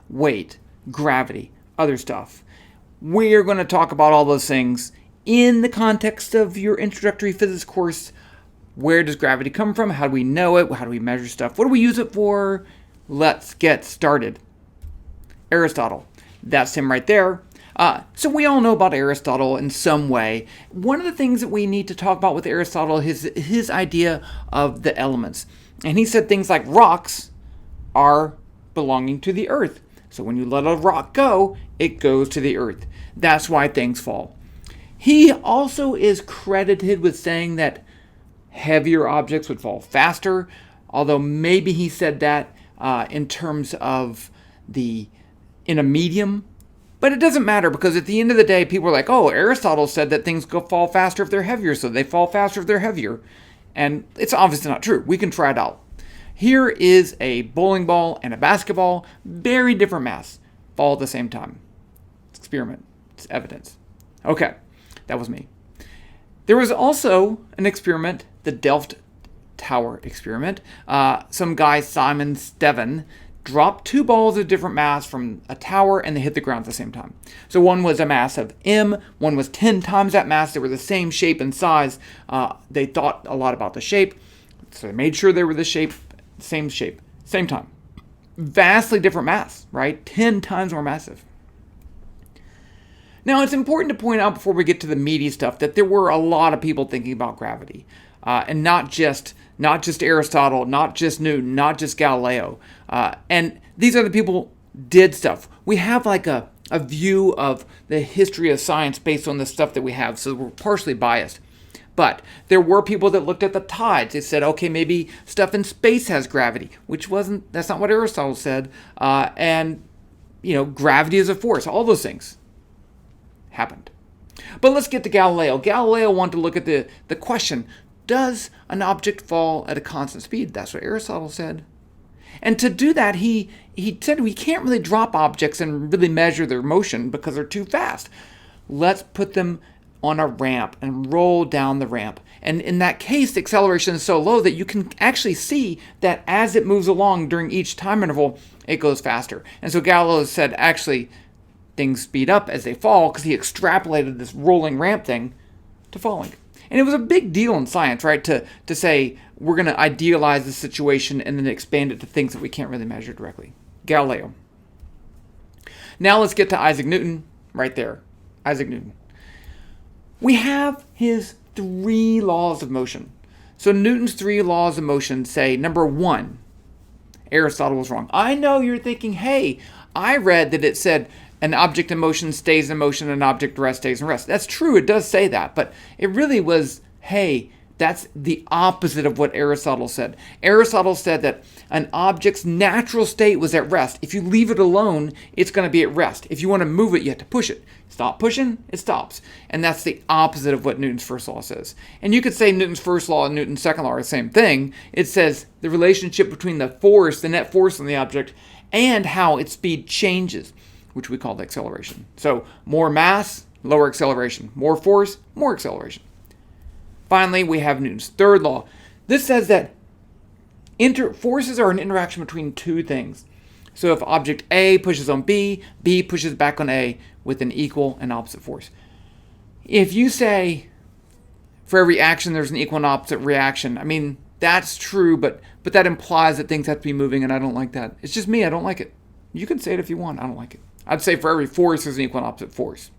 weight, gravity, other stuff. We're going to talk about all those things in the context of your introductory physics course. Where does gravity come from? How do we know it? How do we measure stuff? What do we use it for? Let's get started. Aristotle. That's him right there. So we all know about Aristotle in some way. One of the things that we need to talk about with Aristotle is his idea of the elements. And he said things like rocks are belonging to the earth. So when you let a rock go, it goes to the earth. That's why things fall. He also is credited with saying that heavier objects would fall faster, although maybe he said that in terms of in a medium. But it doesn't matter, because at the end of the day, people are like, oh, Aristotle said that things fall faster if they're heavier, so they fall faster if they're heavier. And it's obviously not true. We can try it out. Here is a bowling ball and a basketball, very different mass, fall at the same time. It's experiment. It's evidence. Okay, that was me. There was also an experiment, the Delft Tower experiment. Some guy, Simon Steven, dropped two balls of different mass from a tower, and they hit the ground at the same time. So one was a mass of m, one was 10 times that mass. They were the same shape and size. They thought a lot about the shape, so they made sure they were the same shape, same time. Vastly different mass, right? 10 times more massive. Now, it's important to point out before we get to the meaty stuff that there were a lot of people thinking about gravity, and not just Aristotle, not just Newton, not just Galileo. And these other people did stuff. We have like a view of the history of science based on the stuff that we have, so we're partially biased. But there were people that looked at the tides. They said, okay, maybe stuff in space has gravity, that's not what Aristotle said. And, gravity is a force. All those things happened. But let's get to Galileo. Galileo wanted to look at the question, does an object fall at a constant speed? That's what Aristotle said. And to do that, he said we can't really drop objects and really measure their motion because they're too fast. Let's put them on a ramp and roll down the ramp. And in that case, the acceleration is so low that you can actually see that as it moves along during each time interval, it goes faster. And so Galileo said, actually, things speed up as they fall, because he extrapolated this rolling ramp thing to falling. And it was a big deal in science, right, to say we're going to idealize the situation and then expand it to things that we can't really measure directly. Galileo. Now let's get to Isaac Newton, right there. Isaac Newton. We have his 3 laws of motion. So Newton's 3 laws of motion say, number 1, Aristotle was wrong. I know you're thinking, hey, I read that it said an object in motion stays in motion, an object at rest stays in rest. That's true, it does say that, but it really was, hey, that's the opposite of what Aristotle said. Aristotle said that an object's natural state was at rest. If you leave it alone, it's going to be at rest. If you want to move it, you have to push it. Stop pushing, it stops. And that's the opposite of what Newton's first law says. And you could say Newton's first law and Newton's second law are the same thing. It says the relationship between the force, the net force on the object, and how its speed changes, which we call the acceleration. So more mass, lower acceleration. More force, more acceleration. Finally, we have Newton's third law. This says that forces are an interaction between two things. So if object A pushes on B, B pushes back on A with an equal and opposite force. If you say for every action there's an equal and opposite reaction, I mean, that's true, but that implies that things have to be moving, and I don't like that. It's just me, I don't like it. You can say it if you want, I don't like it. I'd say for every force there's an equal and opposite force.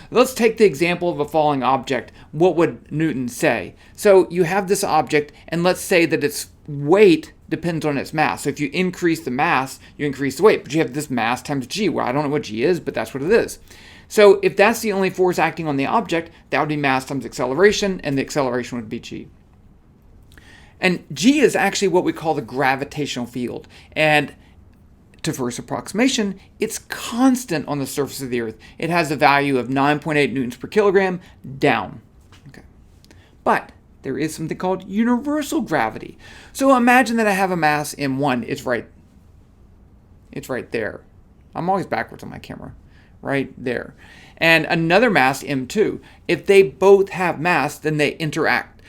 Let's take the example of a falling object. What would Newton say? So you have this object, and let's say that its weight depends on its mass. So if you increase the mass, you increase the weight. But you have this mass times g. Well, I don't know what g is, but that's what it is. So if that's the only force acting on the object, that would be mass times acceleration, and the acceleration would be g. And g is actually what we call the gravitational field. And to first approximation, it's constant on the surface of the Earth. It has a value of 9.8 newtons per kilogram down. Okay. But there is something called universal gravity. So imagine that I have a mass m1. It's right there. I'm always backwards on my camera. Right there. And another mass m2. If they both have mass, then they interact.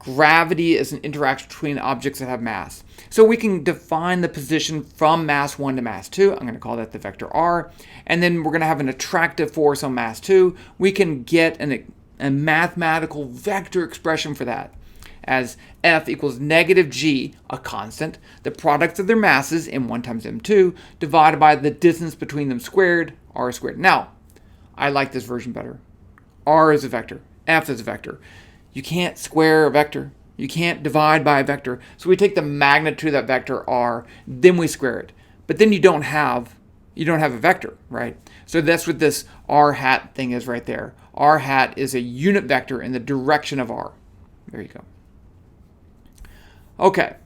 Gravity is an interaction between objects that have mass. So we can define the position from mass 1 to mass 2. I'm going to call that the vector r. And then we're going to have an attractive force on mass 2. We can get a mathematical vector expression for that as F equals negative g, a constant, the product of their masses, m1 times m2, divided by the distance between them squared, r squared. Now, I like this version better. R is a vector. F is a vector. You can't square a vector. You can't divide by a vector. So we take the magnitude of that vector r, then we square it. But then you don't have a vector, right? So that's what this r hat thing is right there. R hat is a unit vector in the direction of r. There you go. Okay.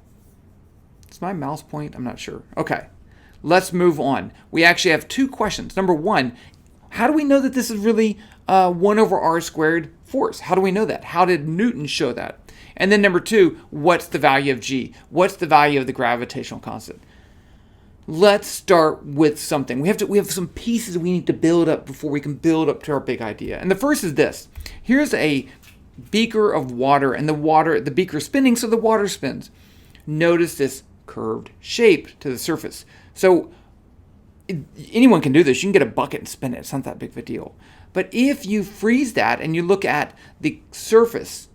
Is my mouse point? I'm not sure. Okay. Let's move on. We actually have 2 questions. Number 1, how do we know that this is really 1 over r squared force? How do we know that? How did Newton show that? And then number 2, what's the value of g? What's the value of the gravitational constant? Let's start with something. We have some pieces we need to build up before we can build up to our big idea. And the first is this. Here's a beaker of water, and the beaker is spinning, so the water spins. Notice this curved shape to the surface. So anyone can do this. You can get a bucket and spin it. It's not that big of a deal. But if you freeze that and you look at the surface,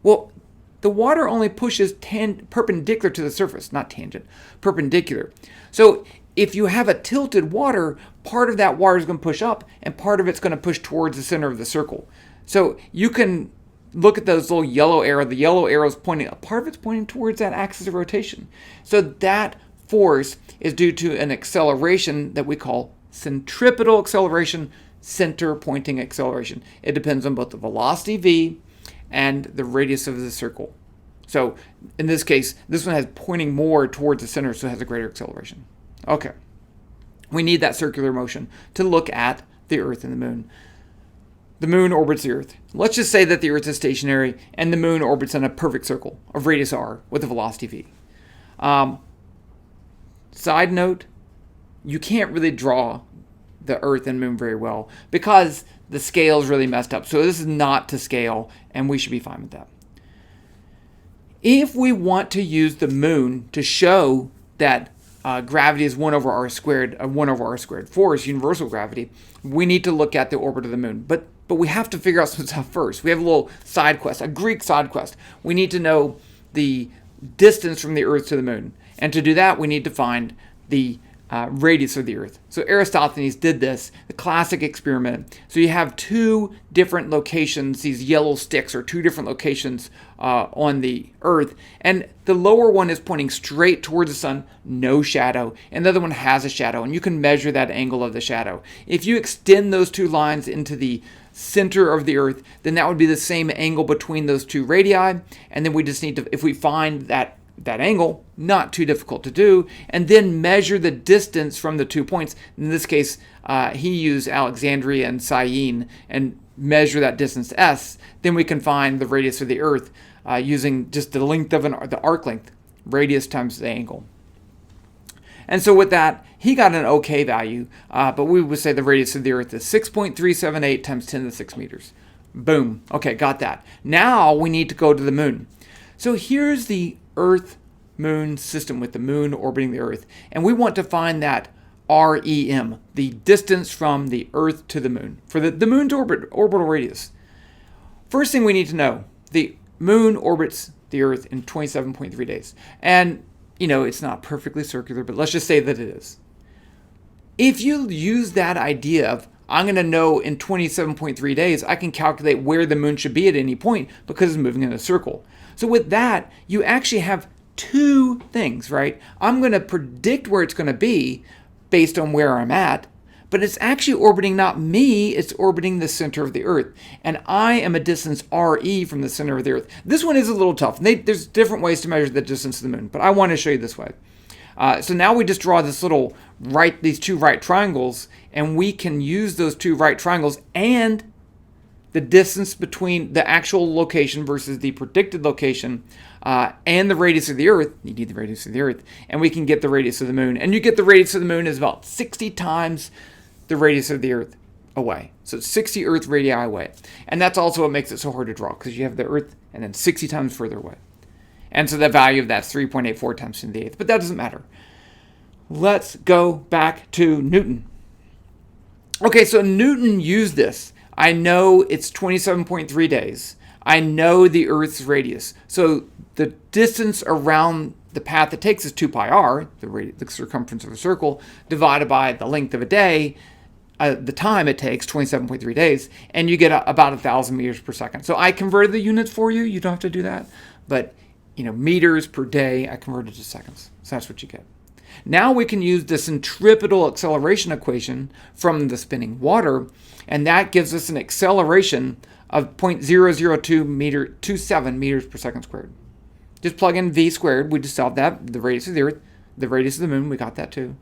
well, the water only pushes perpendicular to the surface, not tangent, perpendicular. So if you have a tilted water, part of that water is going to push up and part of it's going to push towards the center of the circle. So you can look at those little yellow arrow. The yellow arrow is pointing up. Part of it's pointing towards that axis of rotation. So that force is due to an acceleration that we call centripetal acceleration, center pointing acceleration. It depends on both the velocity v and the radius of the circle. So in this case, this one has pointing more towards the center, so it has a greater acceleration. Okay. We need that circular motion to look at the Earth and the Moon. The Moon orbits the Earth. Let's just say that the Earth is stationary and the Moon orbits in a perfect circle of radius r with a velocity v. Side note, you can't really draw the Earth and Moon very well because the scale is really messed up. So this is not to scale, and we should be fine with that. If we want to use the Moon to show that gravity is 1 over r squared, a 1 over r squared force, universal gravity, we need to look at the orbit of the Moon. But we have to figure out some stuff first. We have a little side quest, a Greek side quest. We need to know the distance from the Earth to the Moon. And to do that, we need to find the radius of the Earth. So Aristophanes did this, the classic experiment. So you have 2 different locations. These yellow sticks are 2 different locations on the Earth. And the lower one is pointing straight towards the sun, no shadow. And the other one has a shadow. And you can measure that angle of the shadow. If you extend those 2 lines into the center of the Earth, then that would be the same angle between those 2 radii. And then we just need to, if we find that angle, not too difficult to do, and then measure the distance from the 2 points. In this case, he used Alexandria and Syene and measure that distance s. Then we can find the radius of the Earth using just the length of the arc length, radius times the angle. And so with that, he got an okay value, but we would say the radius of the Earth is 6.378 times 10 to the 6 meters. Boom. Okay, got that. Now we need to go to the Moon. So here's the Earth-Moon system with the Moon orbiting the Earth. And we want to find that REM, the distance from the Earth to the Moon, for the Moon's orbital radius. First thing we need to know, the Moon orbits the Earth in 27.3 days. And, it's not perfectly circular, but let's just say that it is. If you use that idea of, I'm going to know in 27.3 days, I can calculate where the Moon should be at any point because it's moving in a circle. So with that, you actually have 2 things, right? I'm going to predict where it's going to be based on where I'm at, but it's actually orbiting not me, it's orbiting the center of the Earth. And I am a distance RE from the center of the Earth. This one is a little tough. There's different ways to measure the distance of the Moon, but I want to show you this way. So now we just draw this little these 2 right triangles, and we can use those 2 right triangles and the distance between the actual location versus the predicted location and the radius of the Earth. You need the radius of the Earth, and we can get the radius of the Moon. And you get the radius of the Moon is about 60 times the radius of the Earth away. So it's 60 Earth radii away. And that's also what makes it so hard to draw, because you have the Earth and then 60 times further away. And so the value of that's 3.84 times 10 to the eighth. But that doesn't matter. Let's go back to Newton. Okay, so Newton used this. I know it's 27.3 days. I know the Earth's radius. So the distance around the path it takes is 2 pi r, the circumference of a circle, divided by the length of a day, the time it takes, 27.3 days, and you get about 1,000 meters per second. So I converted the units for you. You don't have to do that. But, meters per day, I converted to seconds. So that's what you get. Now we can use the centripetal acceleration equation from the spinning water, and that gives us an acceleration of 0.00227 meters per second squared. Just plug in v squared. We just solved that. The radius of the Earth, the radius of the moon, we got that too.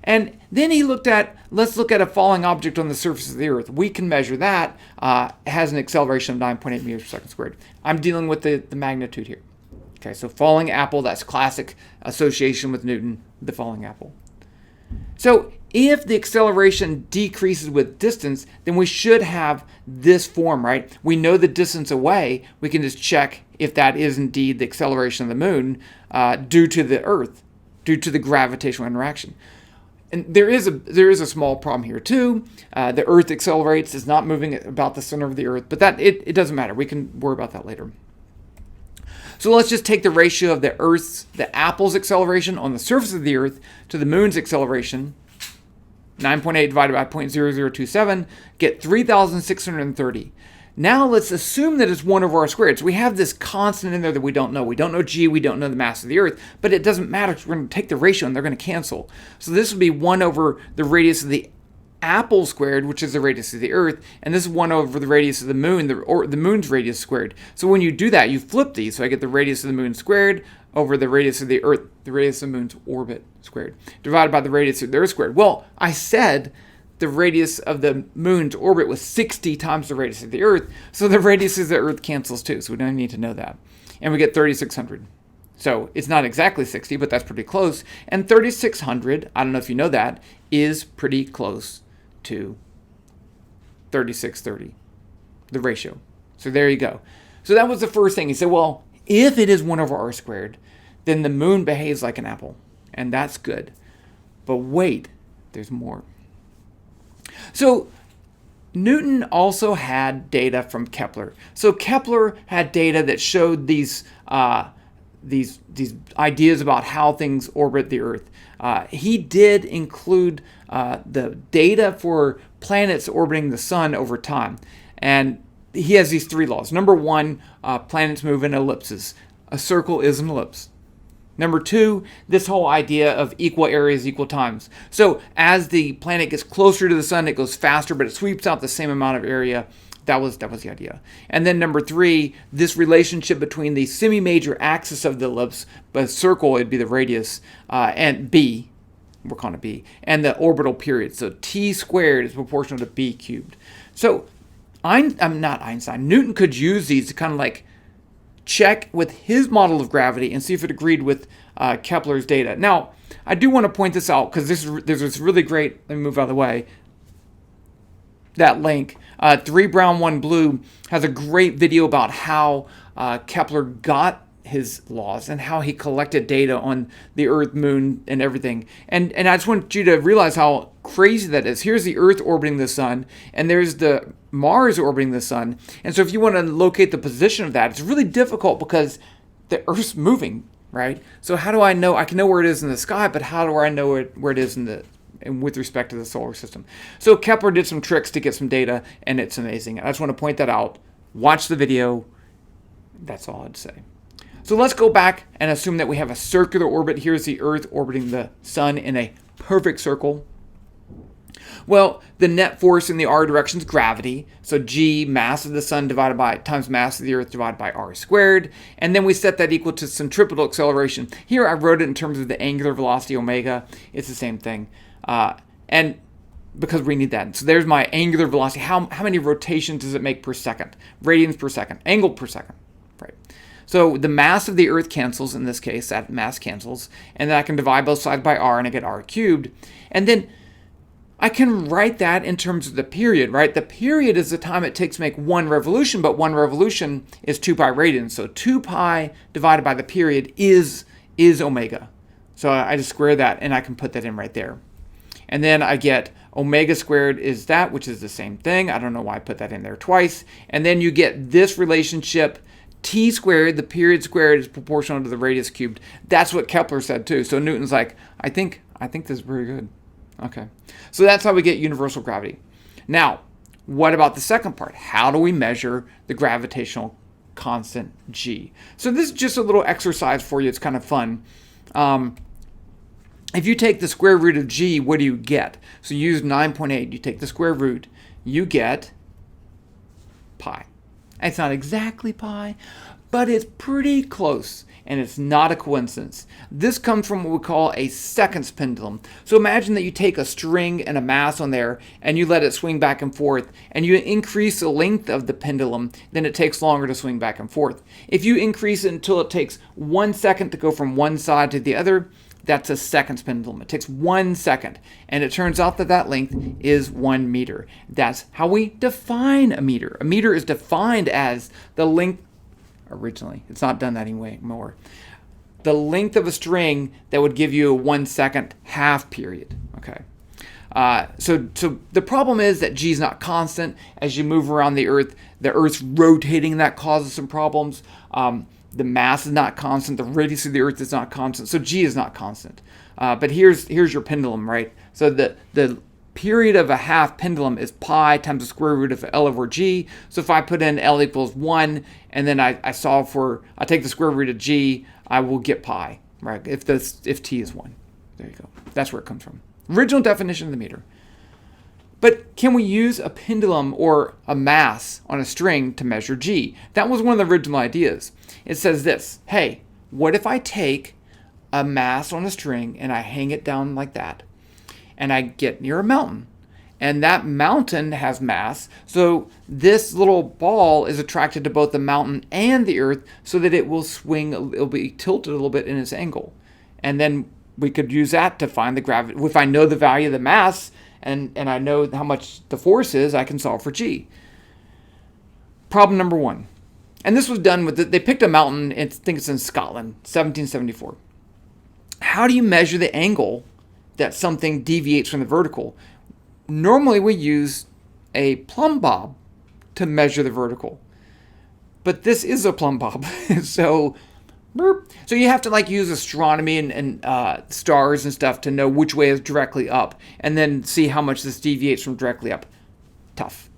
And then he let's look at a falling object on the surface of the Earth. We can measure that. It has an acceleration of 9.8 meters per second squared. I'm dealing with the magnitude here. Okay, so falling apple, that's classic association with Newton, the falling apple. So if the acceleration decreases with distance, then we should have this form, right? We know the distance away. We can just check if that is indeed the acceleration of the moon due to the Earth, due to the gravitational interaction. And there is a small problem here too. The Earth accelerates, is not moving about the center of the Earth, but it doesn't matter. We can worry about that later. So let's just take the ratio of the apple's acceleration on the surface of the Earth to the moon's acceleration, 9.8 divided by 0.0027, get 3,630. Now let's assume that it's 1 over r squared. So we have this constant in there that we don't know. We don't know g, we don't know the mass of the Earth, but it doesn't matter because we're going to take the ratio and they're going to cancel. So this would be 1 over the radius of the apple squared, which is the radius of the Earth, and this is 1 over the radius of the moon, or the moon's radius squared. So when you do that, you flip these. So I get the radius of the moon squared over the radius of the Earth, the radius of the moon's orbit squared, divided by the radius of the Earth squared. Well, I said the radius of the moon's orbit was 60 times the radius of the Earth, so the radius of the Earth cancels too, so we don't need to know that. And we get 3,600. So it's not exactly 60, but that's pretty close. And 3,600, I don't know if you know that, is pretty close to 3630, the ratio. So there you go. So that was the first thing. He said, well, if it is 1 over r squared, then the moon behaves like an apple, and that's good. But wait, there's more. So Newton also had data from Kepler. So Kepler had data that showed these ideas about how things orbit the Earth. He did include the data for planets orbiting the sun over time. And he has these 3 laws. Number 1, planets move in ellipses. A circle is an ellipse. Number 2, this whole idea of equal areas, equal times. So as the planet gets closer to the sun, it goes faster, but it sweeps out the same amount of area. That was the idea. And then number 3, this relationship between the semi-major axis of the ellipse, but circle, it'd be the radius, and b, we're calling it b, and the orbital period. So t squared is proportional to b cubed. So Newton could use these to kind of like check with his model of gravity and see if it agreed with Kepler's data. Now, I do want to point this out because there's this really great, let me move out of the way, that link, 3 Brown 1 Blue, has a great video about how Kepler got his laws and how he collected data on the Earth, moon, and everything. And I just want you to realize how crazy that is. Here's the Earth orbiting the sun, and there's the Mars orbiting the sun. And so if you want to locate the position of that, it's really difficult because the Earth's moving, right? So how do I know? I can know where it is in the sky, but how do I know where it is with respect to the solar system? So Kepler did some tricks to get some data, and it's amazing. I just want to point that out. Watch the video. That's all I'd say. So let's go back and assume that we have a circular orbit. Here's the Earth orbiting the sun in a perfect circle. Well, the net force in the r direction is gravity. So g, mass of the sun divided by times mass of the Earth divided by r squared. And then we set that equal to centripetal acceleration. Here I wrote it in terms of the angular velocity omega. It's the same thing. And because we need that. So there's my angular velocity. How many rotations does it make per second? Radians per second. Angle per second. Right. So the mass of the Earth cancels in this case. That mass cancels. And then I can divide both sides by r and I get r cubed. And then I can write that in terms of the period, right? The period is the time it takes to make one revolution, but one revolution is 2 pi radians. So 2 pi divided by the period is omega. So I just square that, and I can put that in right there. And then I get omega squared is that, which is the same thing. I don't know why I put that in there twice. And then you get this relationship, t squared, the period squared is proportional to the radius cubed. That's what Kepler said too. So Newton's like, I think this is very good. Okay, so that's how we get universal gravity. Now, what about the second part? How do we measure the gravitational constant g? So this is just a little exercise for you. It's kind of fun. If you take the square root of g, what do you get? So you use 9.8. You take the square root, you get pi. It's not exactly pi, but it's pretty close, and it's not a coincidence. This comes from what we call a seconds pendulum. So imagine that you take a string and a mass on there, and you let it swing back and forth, and you increase the length of the pendulum, then it takes longer to swing back and forth. If you increase it until it takes 1 second to go from one side to the other, that's a seconds pendulum. It takes 1 second, and it turns out that that length is 1 meter. That's how we define a meter. A meter is defined as the length, originally, it's not done that anymore, the length of a string that would give you a 1 second half period. Okay. So the problem is that g is not constant. As you move around the Earth's rotating, that causes some problems. The mass is not constant. The radius of the Earth is not constant. So g is not constant. But here's your pendulum, right? So the period of a half pendulum is pi times the square root of L over g. So if I put in L equals 1, and then I take the square root of g, I will get pi, right? If t is 1. There you go. That's where it comes from. Original definition of the meter. But can we use a pendulum or a mass on a string to measure g? That was one of the original ideas. It says this: hey, what if I take a mass on a string and I hang it down like that, and I get near a mountain, and that mountain has mass, so this little ball is attracted to both the mountain and the Earth, so that it will swing, it'll be tilted a little bit in its angle. And then we could use that to find the gravity. If I know the value of the mass, and I know how much the force is, I can solve for g. Problem number 1. And this was done with, they picked a mountain, I think it's in Scotland, 1774. How do you measure the angle that something deviates from the vertical? Normally we use a plumb bob to measure the vertical. But this is a plumb bob. So you have to use astronomy and stars and stuff to know which way is directly up, and then see how much this deviates from directly up. Tough.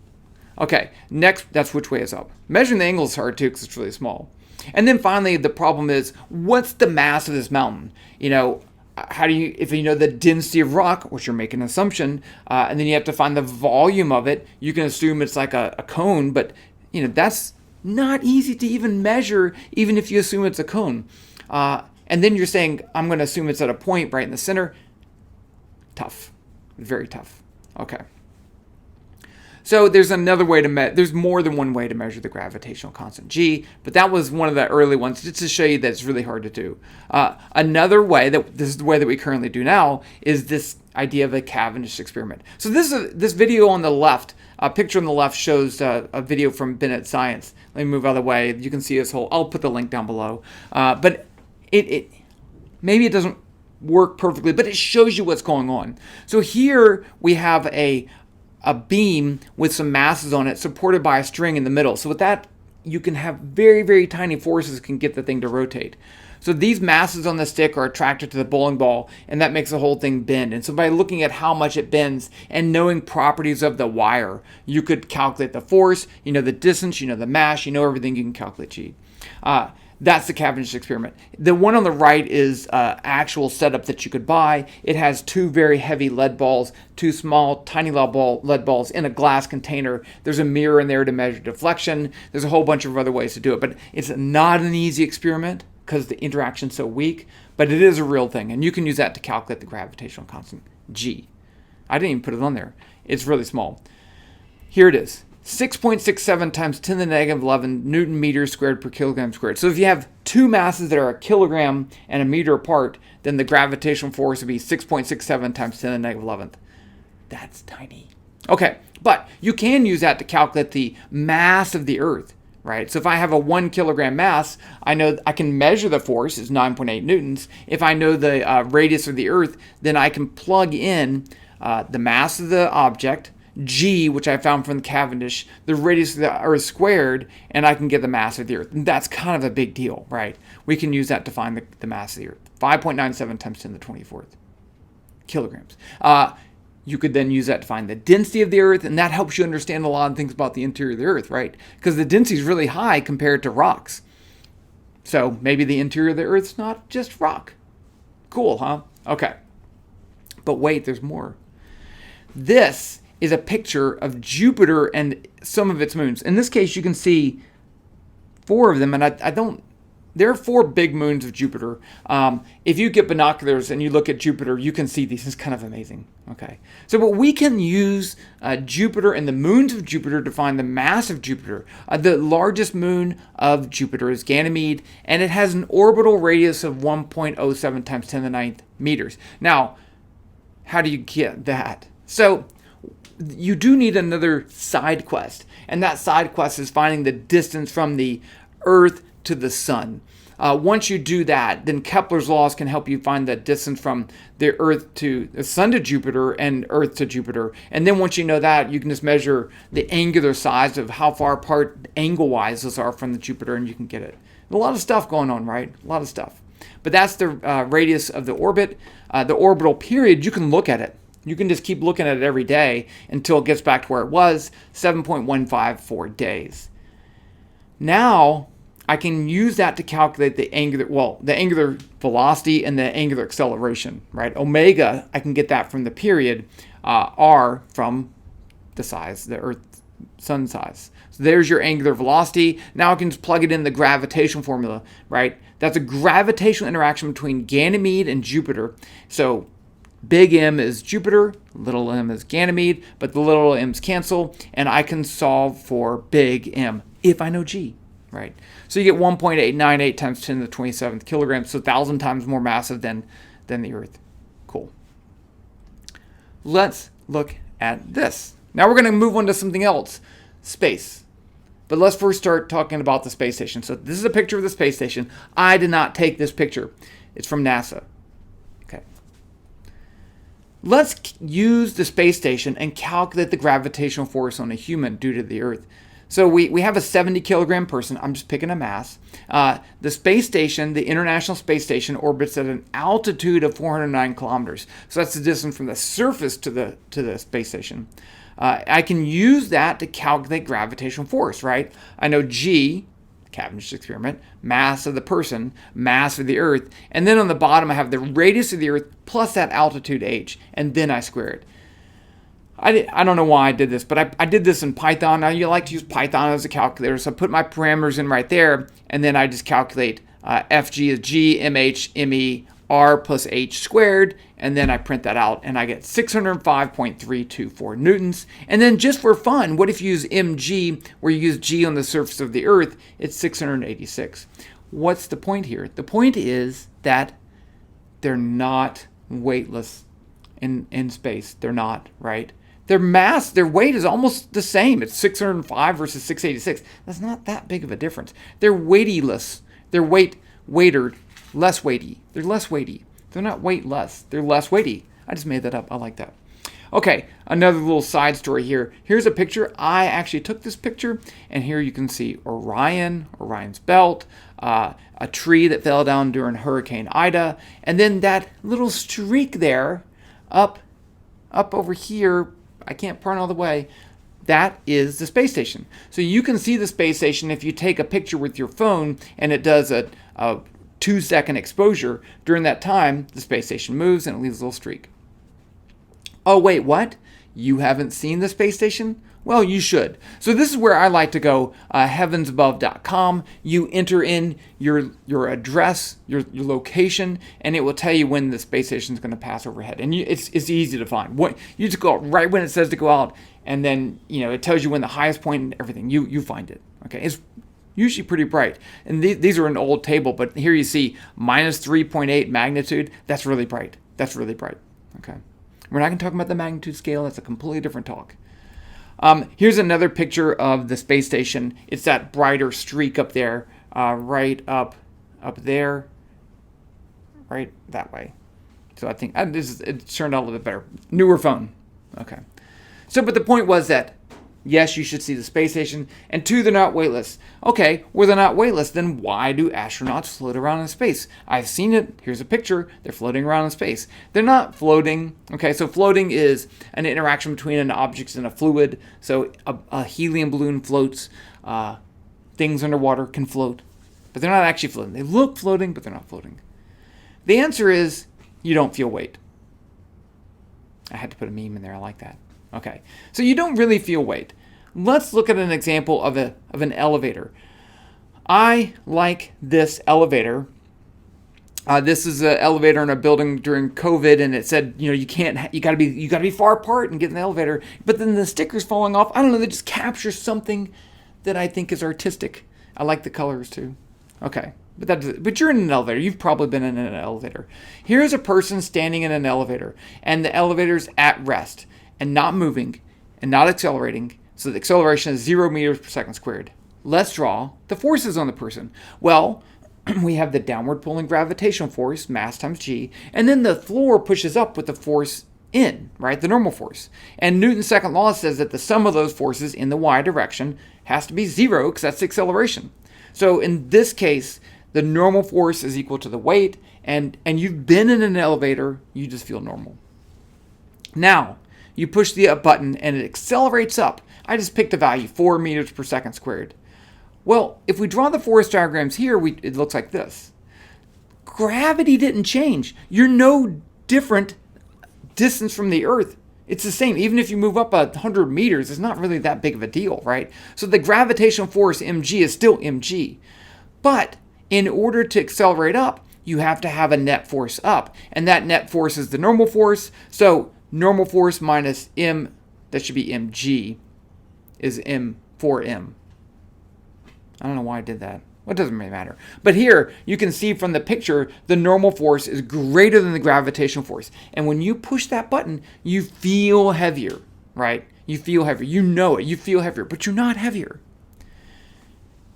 Okay, next, that's which way is up. Measuring the angle is hard too because it's really small. And then finally, the problem is, what's the mass of this mountain? How do you, if you know the density of rock, which you're making an assumption, and then you have to find the volume of it, you can assume it's like a cone, but that's not easy to even measure, even if you assume it's a cone. And then you're saying, I'm going to assume it's at a point right in the center. Tough. Very tough. Okay. So there's another way to there's more than one way to measure the gravitational constant g, but that was one of the early ones just to show you that it's really hard to do. Another way, this is the way that we currently do now, is this idea of a Cavendish experiment. So this video on the left, a picture on the left shows a video from Bennett Science. Let me move out of the way. You can see this whole, I'll put the link down below. But it maybe it doesn't work perfectly, but it shows you what's going on. So here we have a beam with some masses on it supported by a string in the middle. So with that, you can have very, very tiny forces can get the thing to rotate. So these masses on the stick are attracted to the bowling ball, and that makes the whole thing bend. And so by looking at how much it bends and knowing properties of the wire, you could calculate the force, the distance, the mass, everything, you can calculate g. That's the Cavendish experiment. The one on the right is actual setup that you could buy. It has 2 very heavy lead balls, 2 small, tiny lead balls in a glass container. There's a mirror in there to measure deflection. There's a whole bunch of other ways to do it. But it's not an easy experiment because the interaction's so weak. But it is a real thing. And you can use that to calculate the gravitational constant, g. I didn't even put it on there. It's really small. Here it is. 6.67 times 10 to the negative 11 Newton meters squared per kilogram squared. So if you have 2 masses that are a kilogram and a meter apart, then the gravitational force would be 6.67 times 10 to the negative 11th. That's tiny. Okay, but you can use that to calculate the mass of the Earth, right? So if I have a 1 kilogram mass, I know I can measure the force is 9.8 newtons. If I know the radius of the Earth, then I can plug in the mass of the object, g, which I found from the Cavendish, the radius of the Earth squared, and I can get the mass of the Earth. And that's kind of a big deal, right? We can use that to find the mass of the Earth. 5.97 times 10 to the 24th kilograms. You could then use that to find the density of the Earth, and that helps you understand a lot of things about the interior of the Earth, right? Because the density is really high compared to rocks. So maybe the interior of the Earth's not just rock. Cool, huh? Okay. But wait, there's more. This is a picture of Jupiter and some of its moons. In this case, you can see 4 of them, and I don't... There are 4 big moons of Jupiter. If you get binoculars and you look at Jupiter, you can see these. It's kind of amazing. Okay. So, but we can use Jupiter and the moons of Jupiter to find the mass of Jupiter. The largest moon of Jupiter is Ganymede, and it has an orbital radius of 1.07 times 10 to the 9th meters. Now, how do you get that? So, you do need another side quest, and that side quest is finding the distance from the Earth to the sun. Once you do that, then Kepler's laws can help you find the distance from the Earth to the sun to Jupiter and Earth to Jupiter. And then once you know that, you can just measure the angular size of how far apart angle-wise those are from the Jupiter, and you can get it. A lot of stuff going on, right? A lot of stuff. But that's the radius of the orbit. The orbital period, you can look at it. You can just keep looking at it every day until it gets back to where it was, 7.154 days. Now, I can use that to calculate the angular velocity and the angular acceleration, right? Omega, I can get that from the period, r from the size, the Earth, sun size. So there's your angular velocity. Now I can just plug it in the gravitational formula, right? That's a gravitational interaction between Ganymede and Jupiter. So big M is Jupiter, little m is Ganymede, but the little m's cancel, and I can solve for big M if I know G. Right, so you get 1.898 times 10 to the 27th kilograms, so 1,000 times more massive than the Earth. Cool. Let's look at this. Now we're going to move on to something else, space. But let's first start talking about the space station. So this is a picture of the space station. I did not take this picture. It's from NASA. Okay. Let's use the space station and calculate the gravitational force on a human due to the Earth. So we have a 70 kilogram person. I'm just picking a mass. The space station, the International Space Station, orbits at an altitude of 409 kilometers. So that's the distance from the surface to the space station. I can use that to calculate gravitational force, right? I know G, Cavendish experiment, mass of the person, mass of the Earth, and then on the bottom I have the radius of the Earth plus that altitude h, and then I square it. I don't know why I did this, but I did this in Python. Now, you like to use Python as a calculator, so I put my parameters in right there, and then I just calculate FG is G, MH, ME, R plus H squared, and then I print that out, and I get 605.324 newtons. And then just for fun, what if you use MG, where you use G on the surface of the Earth? It's 686. What's the point here? The point is that they're not weightless in space. They're not, right? Their mass, their weight is almost the same. It's 605 versus 686. That's not that big of a difference. They're weightyless. They're less weighty. They're less weighty. They're not weightless. They're less weighty. I just made that up. I like that. Okay, another little side story here. Here's a picture. I actually took this picture, and here you can see Orion's belt, a tree that fell down during Hurricane Ida, and then that little streak there up over here, I can't point all the way, that is the space station. So you can see the space station if you take a picture with your phone and it does a 2-second exposure. During that time, the space station moves and it leaves a little streak. Oh, wait, what? You haven't seen the space station? Well, you should. So this is where I like to go, heavensabove.com. You enter in your address, your location, and it will tell you when the space station is going to pass overhead. And it's easy to find. You just go out right when it says to go out, and then it tells you when the highest point and everything. You find it. Okay, it's usually pretty bright. And these are an old table, but here you see minus 3.8 magnitude. That's really bright. Okay. We're not going to talk about the magnitude scale. That's a completely different talk. Here's another picture of the space station. It's that brighter streak up there, right up there, right that way. So I think it turned out a little bit better. Newer phone. Okay. So, but the point was that, yes, you should see the space station, and 2, they're not weightless. Okay, well, they're not weightless, then why do astronauts float around in space? I've seen it. Here's a picture. They're floating around in space. They're not floating. Okay, so floating is an interaction between an object and a fluid. So a helium balloon floats. Things underwater can float, but they're not actually floating. They look floating, but they're not floating. The answer is you don't feel weight. I had to put a meme in there. I like that. Okay, so you don't really feel weight. Let's look at an example of an elevator. I like this elevator. This is an elevator in a building during COVID, and it said, you gotta be far apart and get in the elevator. But then the sticker's falling off. I don't know. They just capture something that I think is artistic. I like the colors too. Okay, but you're in an elevator. You've probably been in an elevator. Here's a person standing in an elevator, and the elevator's at rest and not moving and not accelerating. So the acceleration is 0 meters per second squared. Let's draw the forces on the person. Well, we have the downward pulling gravitational force, mass times g, and then the floor pushes up with the force in, right? The normal force. And Newton's second law says that the sum of those forces in the y direction has to be 0 because that's the acceleration. So in this case, the normal force is equal to the weight, and you've been in an elevator, you just feel normal. Now, you push the up button and it accelerates up. I just picked a value, 4 meters per second squared. Well, if we draw the force diagrams here, it looks like this. Gravity didn't change. You're no different distance from the Earth. It's the same. Even if you move up 100 meters, it's not really that big of a deal, right? So the gravitational force, mg, is still mg. But in order to accelerate up, you have to have a net force up. And that net force is the normal force. So normal force minus m, that should be mg, is m4m. I don't know why I did that. Well, it doesn't really matter. But here, you can see from the picture, the normal force is greater than the gravitational force. And when you push that button, you feel heavier, right? You feel heavier. You know it. You feel heavier, but you're not heavier.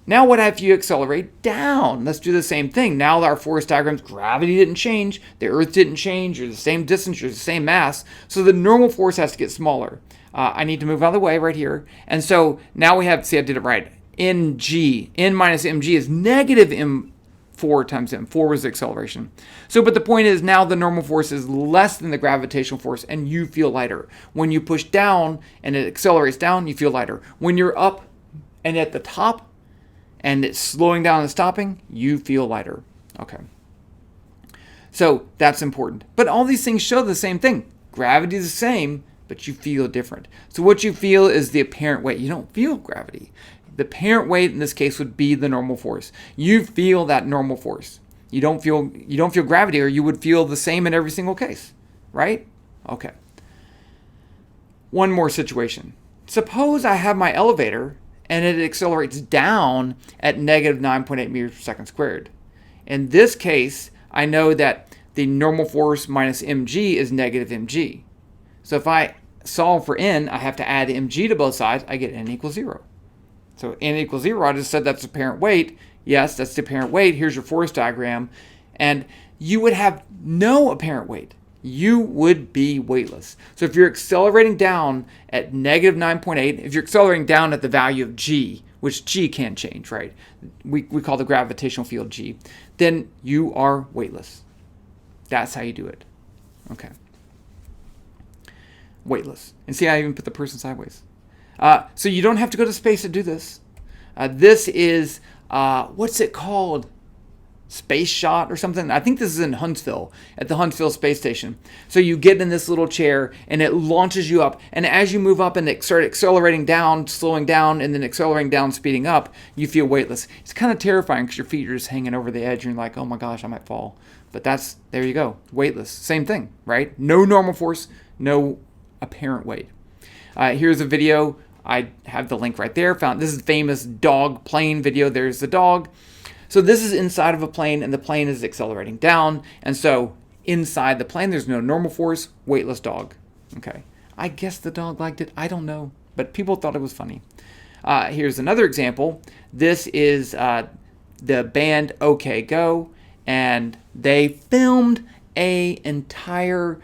Now what if you accelerate down? Let's do the same thing. Now our force diagrams, gravity didn't change. The Earth didn't change. You're the same distance. You're the same mass. So the normal force has to get smaller. I need to move out of the way right here. And so now we have, see, I did it right. Ng, n minus mg is negative m4 times m. 4 was the acceleration. So, but the point is now the normal force is less than the gravitational force and you feel lighter. When you push down and it accelerates down, you feel lighter. When you're up and at the top and it's slowing down and stopping, you feel lighter. Okay. So that's important. But all these things show the same thing. Gravity is the same, but you feel different. So what you feel is the apparent weight. You don't feel gravity. The apparent weight in this case would be the normal force. You feel that normal force. You don't feel gravity, or you would feel the same in every single case, right? Okay. One more situation. Suppose I have my elevator and it accelerates down at negative 9.8 meters per second squared. In this case, I know that the normal force minus mg is negative mg. So if I solve for n, I have to add mg to both sides. I get n equals 0. So n equals 0, I just said that's the apparent weight. Yes, that's the apparent weight. Here's your force diagram. And you would have no apparent weight. You would be weightless. So if you're accelerating down at negative 9.8, if you're accelerating down at the value of g, which g can't change, right? We call the gravitational field g, then you are weightless. That's how you do it. Okay. Weightless. And see, I even put the person sideways. So you don't have to go to space to do this. This is, what's it called? Space shot or something. I think this is in Huntsville, at the Huntsville space station. So you get in this little chair and it launches you up. And as you move up and it start accelerating down, slowing down, and then accelerating down, speeding up, you feel weightless. It's kind of terrifying because your feet are just hanging over the edge and you're like, oh my gosh, I might fall. But there you go, weightless. Same thing, right? No normal force, no apparent weight. Here's a video. I have the link right there. This is the famous dog plane video. There's the dog. So this is inside of a plane, and the plane is accelerating down. And so inside the plane, there's no normal force, weightless dog. Okay. I guess the dog liked it. I don't know. But people thought it was funny. Here's another example. This is the band OK Go, and they filmed a entire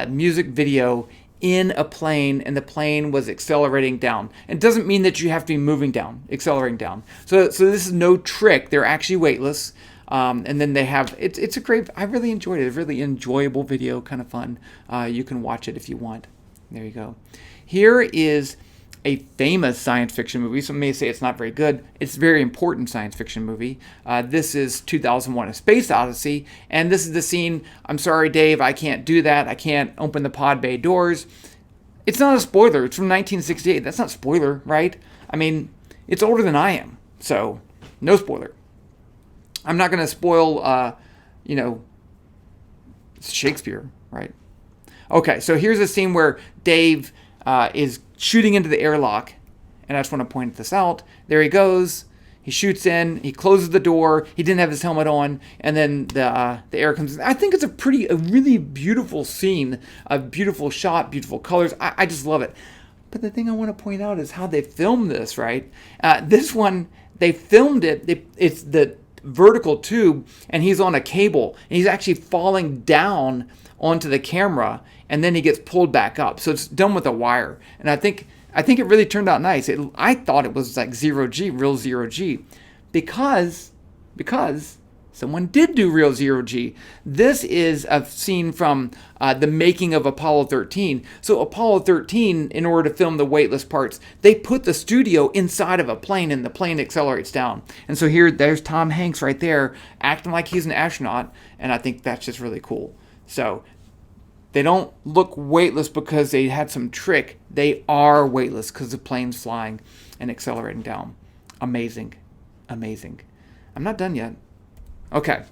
music video in a plane, and the plane was accelerating down. It doesn't mean that you have to be moving down, accelerating down. So this is no trick. They're actually weightless. And then they have, it's a great, I really enjoyed it. A really enjoyable video, kind of fun. You can watch it if you want. There you go. Here is a famous science fiction movie. Some may say it's not very good. It's a very important science fiction movie. This is 2001: A Space Odyssey, and this is the scene. I'm sorry, Dave, I can't do that. I can't open the pod bay doors. It's not a spoiler. It's from 1968. That's not spoiler, right? I mean, it's older than I am, so no spoiler. I'm not going to spoil, it's Shakespeare, right? Okay, so here's a scene where Dave is shooting into the airlock, and I just want to point this out. There he goes. He shoots in. He closes the door. He didn't have his helmet on, and then the air comes in. I think it's a really beautiful scene, a beautiful shot, beautiful colors. I just love it. But the thing I want to point out is how they filmed this, right? This one, they filmed it. It's the vertical tube, and he's on a cable, and he's actually falling down onto the camera, and then he gets pulled back up. So it's done with a wire, and I think it really turned out nice. I thought it was like real zero G, because someone did do real zero G. This is a scene from the making of Apollo 13. So Apollo 13, in order to film the weightless parts, they put the studio inside of a plane, and the plane accelerates down. And so there's Tom Hanks right there acting like he's an astronaut, and I think that's just really cool. So they don't look weightless because they had some trick. They are weightless because the plane's flying and accelerating down. Amazing. Amazing. I'm not done yet. Okay.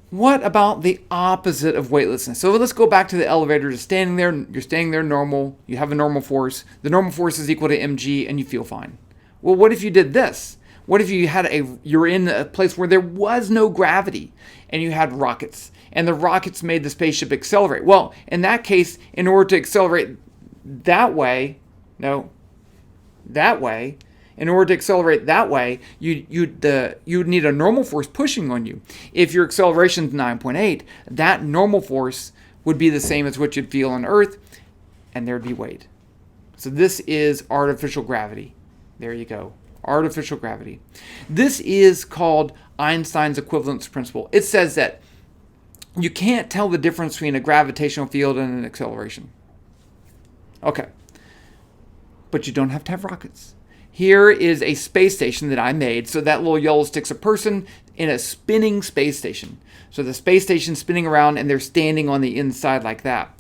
What about the opposite of weightlessness? So let's go back to the elevator. You're standing there normal. You have a normal force. The normal force is equal to mg, and you feel fine. Well, what if you did this? What if you're in a place where there was no gravity, and you had rockets, and the rockets made the spaceship accelerate? Well, in that case, in order to accelerate that way, in order to accelerate that way, you'd need a normal force pushing on you. If your acceleration is 9.8, that normal force would be the same as what you'd feel on Earth, and there'd be weight. So this is artificial gravity. There you go. Artificial gravity. This is called Einstein's equivalence principle. It says that you can't tell the difference between a gravitational field and an acceleration. Okay. But you don't have to have rockets. Here is a space station that I made. So that little yellow stick's a person in a spinning space station. So the space station's spinning around, and they're standing on the inside like that.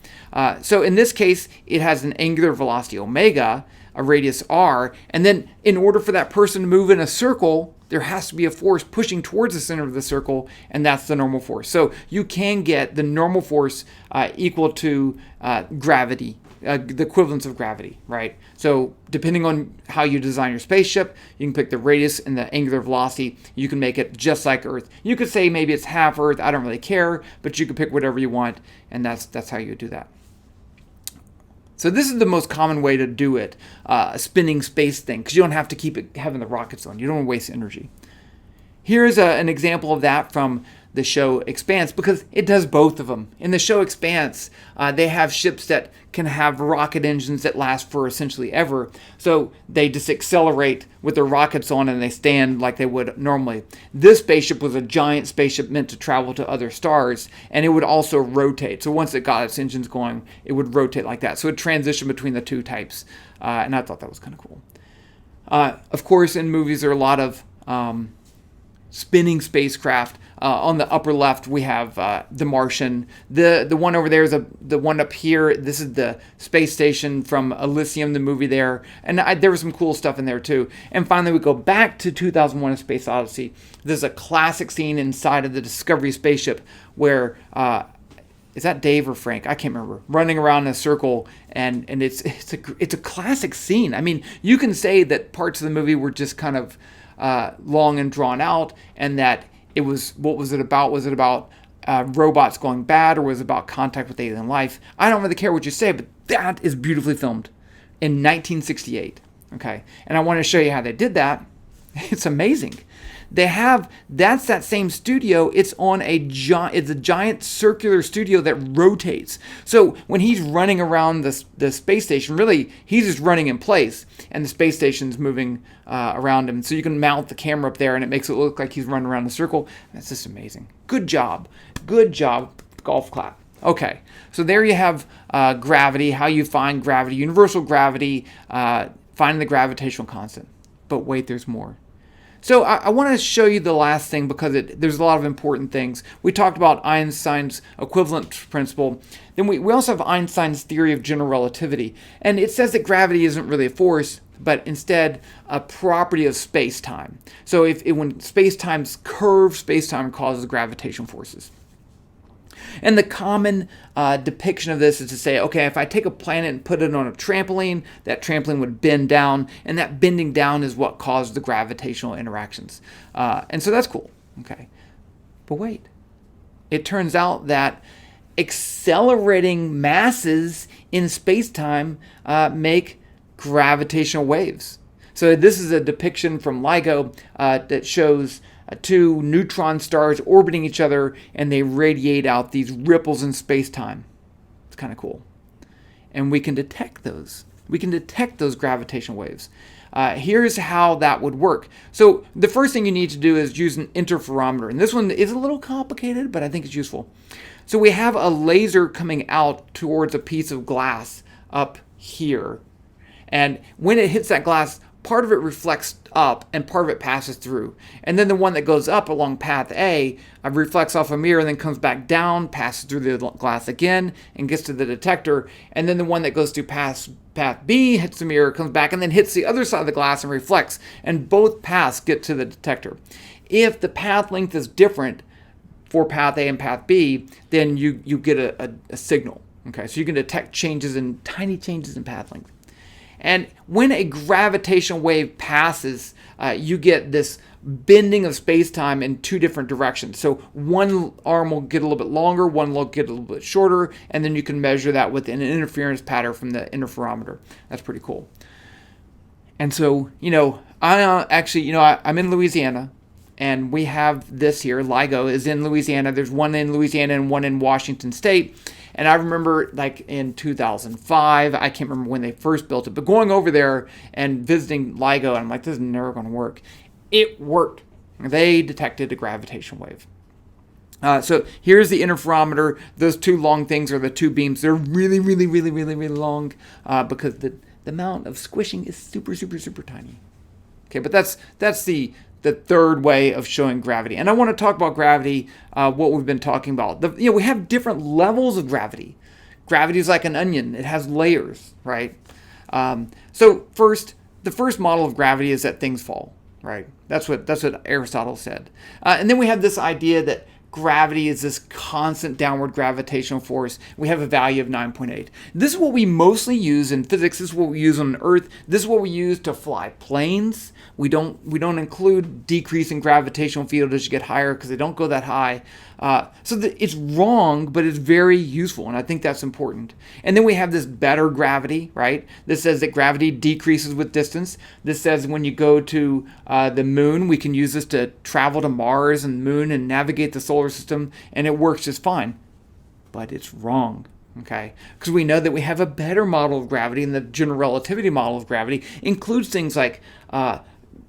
So in this case, it has an angular velocity omega, a radius r, and then in order for that person to move in a circle, there has to be a force pushing towards the center of the circle, and that's the normal force. So you can get the normal force equal to gravity, the equivalence of gravity, right? So depending on how you design your spaceship, you can pick the radius and the angular velocity. You can make it just like Earth. You could say maybe it's half Earth. I don't really care, but you can pick whatever you want, and that's how you do that. So this is the most common way to do it, a spinning space thing, because you don't have to keep having the rockets on. You don't want to waste energy. Here's an example of that from the show Expanse, because it does both of them. In the show Expanse, they have ships that can have rocket engines that last for essentially ever. So they just accelerate with their rockets on, and they stand like they would normally. This spaceship was a giant spaceship meant to travel to other stars, and it would also rotate. So once it got its engines going, it would rotate like that. So it transitioned between the two types, and I thought that was kind of cool. Of course, in movies, there are a lot of spinning spacecraft. On the upper left, we have The Martian. The one over there is the one up here. This is the space station from Elysium, the movie there. And there was some cool stuff in there, too. And finally, we go back to 2001: A Space Odyssey. This is a classic scene inside of the Discovery spaceship where, is that Dave or Frank? I can't remember. Running around in a circle, and it's a classic scene. I mean, you can say that parts of the movie were just kind of long and drawn out, and that it was, what was it about? Was it about robots going bad, or was it about contact with alien life? I don't really care what you say, but that is beautifully filmed in 1968. Okay, and I want to show you how they did that. It's amazing. That's that same studio. It's a giant circular studio that rotates. So when he's running around the space station, really he's just running in place, and the space station's moving around him. So you can mount the camera up there, and it makes it look like he's running around in a circle. That's just amazing. Good job, golf clap. Okay, so there you have gravity. How you find gravity, universal gravity, finding the gravitational constant. But wait, there's more. So I want to show you the last thing, because there's a lot of important things. We talked about Einstein's equivalent principle. Then we also have Einstein's theory of general relativity. And it says that gravity isn't really a force, but instead a property of space-time. So when space-time's curved, space-time causes gravitational forces. And the common depiction of this is to say, okay, if I take a planet and put it on a trampoline, that trampoline would bend down, and that bending down is what caused the gravitational interactions. And so that's cool. Okay. But wait. It turns out that accelerating masses in space-time make gravitational waves. So this is a depiction from LIGO that shows two neutron stars orbiting each other, and they radiate out these ripples in space-time. It's kind of cool. And we can detect those. We can detect those gravitational waves. Here's how that would work. So the first thing you need to do is use an interferometer. And this one is a little complicated, but I think it's useful. So we have a laser coming out towards a piece of glass up here. And when it hits that glass, part of it reflects up and part of it passes through. And then the one that goes up along path A reflects off a mirror and then comes back down, passes through the glass again, and gets to the detector. And then the one that goes through path B hits the mirror, comes back, and then hits the other side of the glass and reflects. And both paths get to the detector. If the path length is different for path A and path B, then you get a signal. Okay, so you can detect tiny changes in path length. And when a gravitational wave passes, you get this bending of space-time in two different directions. So one arm will get a little bit longer, one will get a little bit shorter, and then you can measure that with an interference pattern from the interferometer. That's pretty cool. And so, I'm in Louisiana, and we have this here. LIGO is in Louisiana. There's one in Louisiana and one in Washington State. And I remember, like, in 2005, I can't remember when they first built it, but going over there and visiting LIGO, and I'm like, this is never going to work. It worked. They detected a gravitational wave. So here's the interferometer. Those two long things are the two beams. They're really, really, really, really, really long because the amount of squishing is super, super, super tiny. Okay, but that's the third way of showing gravity. And I want to talk about gravity, what we've been talking about. We have different levels of gravity. Gravity is like an onion. It has layers, right? So the first model of gravity is that things fall, right? That's what Aristotle said. And then we have this idea that gravity is this constant downward gravitational force. We have a value of 9.8. This is what we mostly use in physics. This is what we use on Earth. This is what we use to fly planes. We don't include decreasing gravitational field as you get higher because they don't go that high. It's wrong, but it's very useful, and I think that's important. And then we have this better gravity, right? This says that gravity decreases with distance. This says when you go to the moon, we can use this to travel to Mars and the moon and navigate the solar system, and it works just fine. But it's wrong. Okay, because we know that we have a better model of gravity, and the general relativity model of gravity includes things like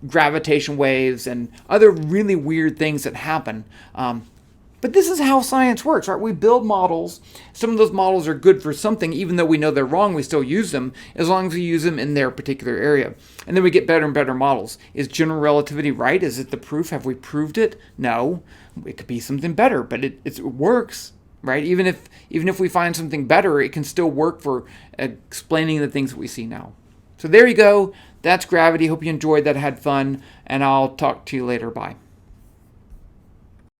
gravitation waves and other really weird things that happen. But this is how science works, right? We build models. Some of those models are good for something, even though we know they're wrong, we still use them, as long as we use them in their particular area. And then we get better and better models. Is general relativity right? Is it the proof? Have we proved it? No. It could be something better, but it works, right? Even if we find something better, it can still work for explaining the things that we see now. So there you go. That's gravity. Hope you enjoyed that, had fun, and I'll talk to you later. Bye.